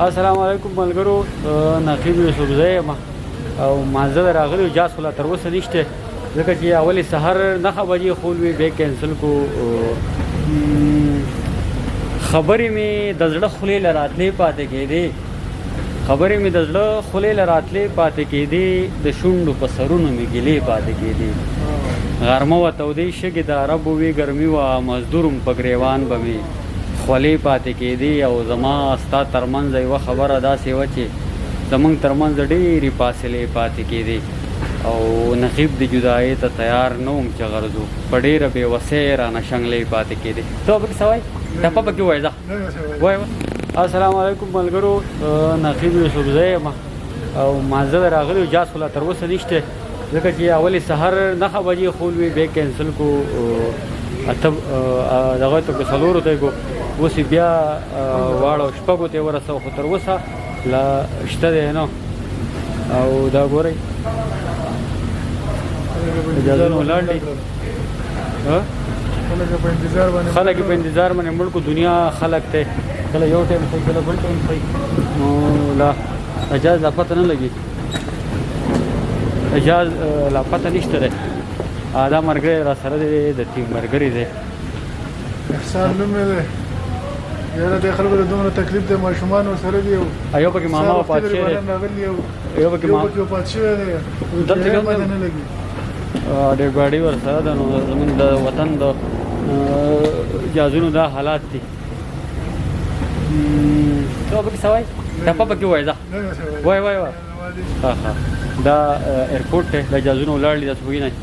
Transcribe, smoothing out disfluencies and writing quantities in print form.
السلام علیکم ملګرو نقیب یوسفزی یم او مازه راغلی جاز خو لا تر اوسه نشته ځکه چې اولې سحر 9 بجې خول وي بیا کینسل کو خبرې مې د زړه خولې له راتلې پاتې کېدې د شونډو په سرونو مې ګیلې پاتې کېدې غرمه وه تودې شګې د عربو وي ګرمي وه مزدورم په ګریوان به مې خولې پاتې کېدې او زما ستا ترمنځ یوه خبره داسې وه چې زمونږ ترمنځ ډېرې فاصلې پاتې کېدې او نقیب د جدایۍ ته تیار نه وم چې غرضو په ډېره بې وسۍ رانه شنګلې پاتې کېدې ته پکې څه وایې ټپه پکې ووایه ځه وایه السلام علیکم ملګرو نقیب یوسفزی یم او مازه راغلی جاز خو لا تر اوسه نشته ځکه چې اولې سحر 9 بجې خول وي بیا کینسل کو دغه ته کو څلورو ته کو اوس بیا واړو شپږو ته ورسو خو تر اوسه لا شته دی نو او دا ګورئ اجازه ولاړ دي خلک په انتظار باندې ملک دنیا خلک ته کله یو ټایم خو کله بل ټایم خو نو لا اجازه لا پته نه لګي اجازه لا پته نشته ده دا مرګري را سره دی د تیم مرګري دی احسان نوم دی یاره د خلکو د دومره تکلیف د ماشومان سره دی ایو پکې ماما او پاتشه دی ایو پکې ماما او پاتشه دی دلته کوم نه لګي د ګاډي ور سره د زمون د وطن د جازونو دا حالات دي ته پکې سوای ټپه پکې وای ځه وای دا ایرپورټ ته د جازونو ولاړ دي تاسو وینئ